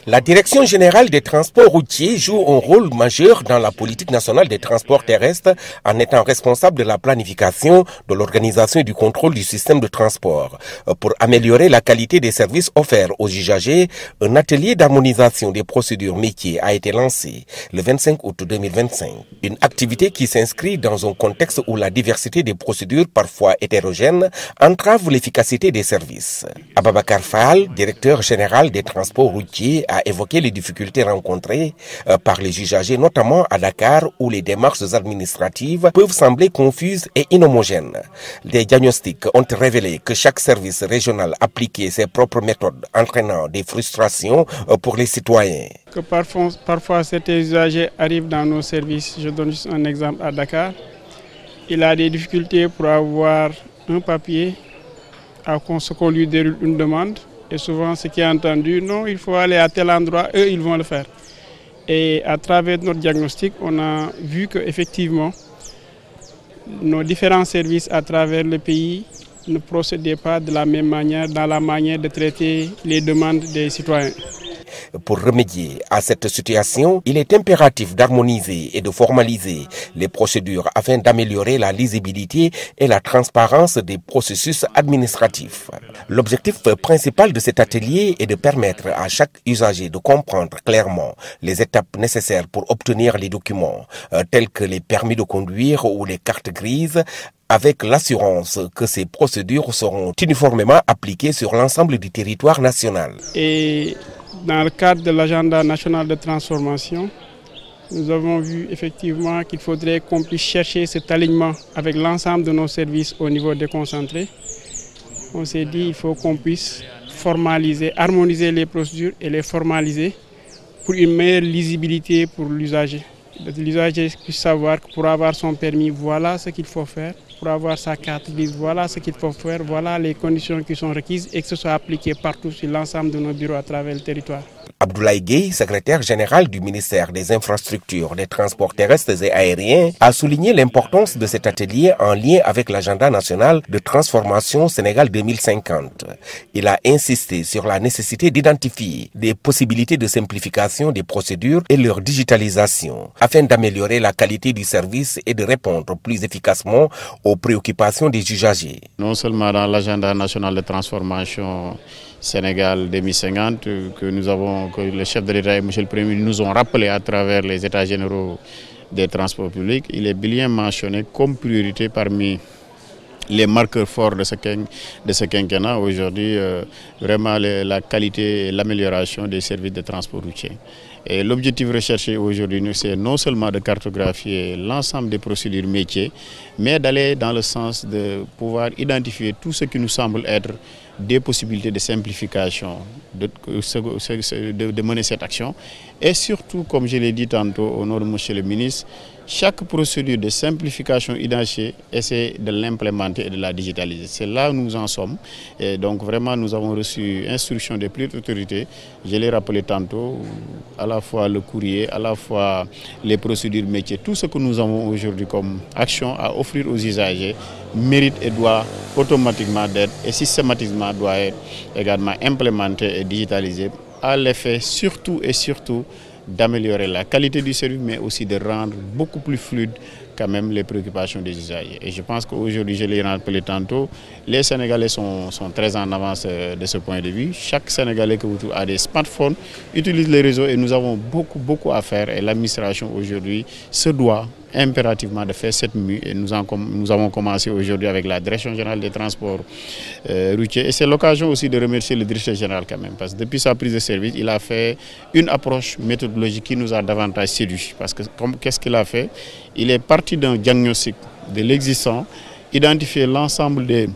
La Direction générale des transports routiers joue un rôle majeur dans la politique nationale des transports terrestres en étant responsable de la planification, de l'organisation et du contrôle du système de transport. Pour améliorer la qualité des services offerts aux usagers, un atelier d'harmonisation des procédures métiers a été lancé le 25 août 2025. Une activité qui s'inscrit dans un contexte où la diversité des procédures, parfois hétérogènes, entrave l'efficacité des services. Ababakar Fall, directeur général des transports routiers, a évoqué les difficultés rencontrées par les usagers, notamment à Dakar, où les démarches administratives peuvent sembler confuses et inhomogènes. Les diagnostics ont révélé que chaque service régional appliquait ses propres méthodes, entraînant des frustrations pour les citoyens. Que parfois certains usagers arrivent dans nos services, je donne juste un exemple à Dakar, il a des difficultés pour avoir un papier à ce qu'on lui déroule une demande. Et souvent, ce qui est entendu, non, il faut aller à tel endroit, eux, ils vont le faire. Et à travers notre diagnostic, on a vu qu'effectivement, nos différents services à travers le pays ne procédaient pas de la même manière dans la manière de traiter les demandes des citoyens. Pour remédier à cette situation, il est impératif d'harmoniser et de formaliser les procédures afin d'améliorer la lisibilité et la transparence des processus administratifs. L'objectif principal de cet atelier est de permettre à chaque usager de comprendre clairement les étapes nécessaires pour obtenir les documents, tels que les permis de conduire ou les cartes grises, avec l'assurance que ces procédures seront uniformément appliquées sur l'ensemble du territoire national. Et dans le cadre de l'agenda national de transformation, nous avons vu effectivement qu'il faudrait qu'on puisse chercher cet alignement avec l'ensemble de nos services au niveau déconcentré. On s'est dit qu'il faut qu'on puisse formaliser, harmoniser les procédures et les formaliser pour une meilleure lisibilité pour l'usager. L'usager puisse savoir que pour avoir son permis, voilà ce qu'il faut faire. Pour avoir sa carte grise, voilà ce qu'il faut faire, voilà les conditions qui sont requises et que ce soit appliqué partout sur l'ensemble de nos bureaux à travers le territoire. Abdoulaye Gueye, secrétaire général du ministère des Infrastructures, des Transports terrestres et aériens, a souligné l'importance de cet atelier en lien avec l'agenda national de transformation Sénégal 2050. Il a insisté sur la nécessité d'identifier des possibilités de simplification des procédures et leur digitalisation, afin d'améliorer la qualité du service et de répondre plus efficacement aux préoccupations des usagers. Non seulement dans l'agenda national de transformation Sénégal 2050 que le chef de l'État et M. le Premier nous ont rappelé à travers les états généraux des transports publics, il est bien mentionné comme priorité parmi les marqueurs forts de ce quinquennat aujourd'hui, vraiment la qualité et l'amélioration des services de transport routier. Et l'objectif recherché aujourd'hui, c'est non seulement de cartographier l'ensemble des procédures métiers, mais d'aller dans le sens de pouvoir identifier tout ce qui nous semble être des possibilités de simplification, de mener cette action. Et surtout, comme je l'ai dit tantôt au nom de M. le ministre, chaque procédure de simplification identifiée, essaie de l'implémenter et de la digitaliser. C'est là où nous en sommes. Et donc vraiment, nous avons reçu instruction des plus autorités. Je l'ai rappelé tantôt, à la fois le courrier, à la fois les procédures métiers. Tout ce que nous avons aujourd'hui comme action à offrir aux usagers mérite et doit automatiquement d'être et systématiquement doit être également implémenté et digitalisé à l'effet surtout d'améliorer la qualité du service, mais aussi de rendre beaucoup plus fluide quand même les préoccupations des usagers. Et je pense qu'aujourd'hui, je l'ai rappelé tantôt, les Sénégalais sont très en avance de ce point de vue. Chaque Sénégalais que vous trouvez a des smartphones, utilise les réseaux et nous avons beaucoup à faire. Et l'administration aujourd'hui se doit impérativement de faire cette mue et nous avons commencé aujourd'hui avec la Direction générale des transports routiers et c'est l'occasion aussi de remercier le directeur général quand même parce que depuis sa prise de service il a fait une approche méthodologique qui nous a davantage séduit parce que qu'est-ce qu'il a fait? Il est parti d'un diagnostic de l'existant, identifier l'ensemble des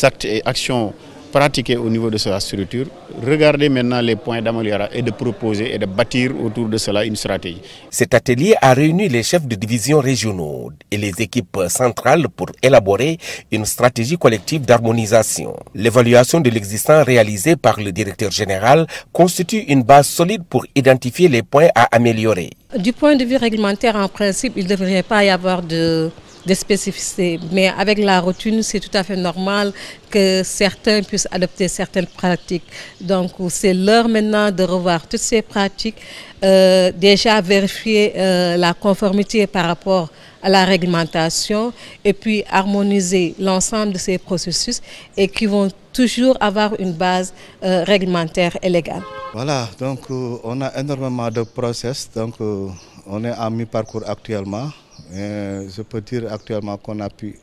actes et actions pratiquer au niveau de sa structure, regarder maintenant les points d'amélioration et de proposer et de bâtir autour de cela une stratégie. Cet atelier a réuni les chefs de division régionaux et les équipes centrales pour élaborer une stratégie collective d'harmonisation. L'évaluation de l'existant réalisée par le directeur général constitue une base solide pour identifier les points à améliorer. Du point de vue réglementaire, en principe, il ne devrait pas y avoir de des spécificités. Mais avec la routine, c'est tout à fait normal que certains puissent adopter certaines pratiques. Donc c'est l'heure maintenant de revoir toutes ces pratiques, déjà vérifier la conformité par rapport à la réglementation et puis harmoniser l'ensemble de ces processus et qui vont toujours avoir une base réglementaire et légale. Voilà, donc on a énormément de process, donc on est en mi-parcours actuellement. Et je peux dire actuellement qu'on a pu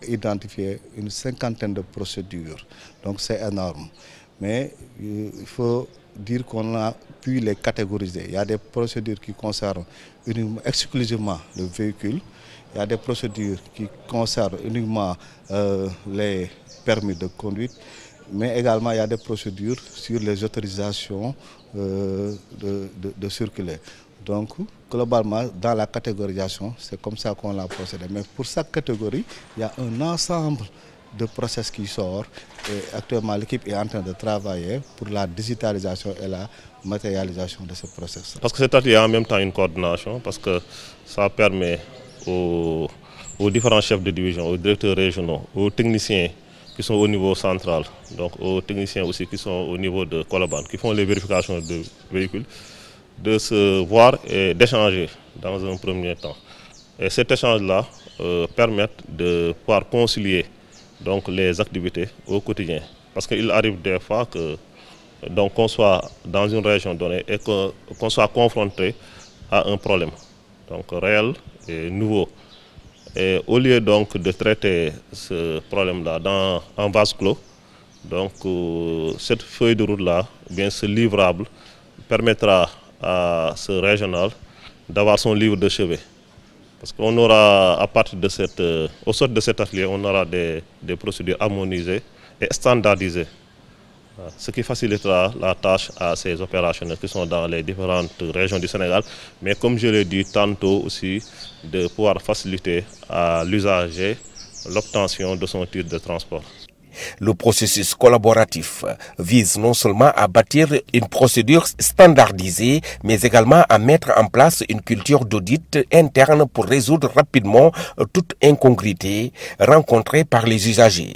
identifier une 50aine de procédures, donc c'est énorme. Mais il faut dire qu'on a pu les catégoriser. Il y a des procédures qui concernent exclusivement le véhicule, il y a des procédures qui concernent uniquement les permis de conduite, mais également il y a des procédures sur les autorisations de circuler. Donc, globalement, dans la catégorisation, c'est comme ça qu'on a procédé. Mais pour chaque catégorie, il y a un ensemble de process qui sort. Et actuellement, l'équipe est en train de travailler pour la digitalisation et la matérialisation de ce process. Parce que cet atelier est en même temps une coordination, parce que ça permet aux différents chefs de division, aux directeurs régionaux, aux techniciens qui sont au niveau central, donc aux techniciens aussi qui sont au niveau de Colobane, qui font les vérifications de véhicules, de se voir et d'échanger dans un premier temps. Et cet échange-là permet de pouvoir concilier donc, les activités au quotidien. Parce qu'il arrive des fois qu'on soit dans une région donnée et qu'on soit confronté à un problème donc, réel et nouveau. Et au lieu donc de traiter ce problème-là en vase clos, donc cette feuille de route-là, bien ce livrable, permettra à ce régional d'avoir son livre de chevet. Parce qu'on aura, à partir de au sort de cet atelier, on aura des procédures harmonisées et standardisées. Ce qui facilitera la tâche à ces opérationnels qui sont dans les différentes régions du Sénégal. Mais comme je l'ai dit tantôt aussi, de pouvoir faciliter à l'usager l'obtention de son titre de transport. Le processus collaboratif vise non seulement à bâtir une procédure standardisée, mais également à mettre en place une culture d'audit interne pour résoudre rapidement toute incongruité rencontrée par les usagers.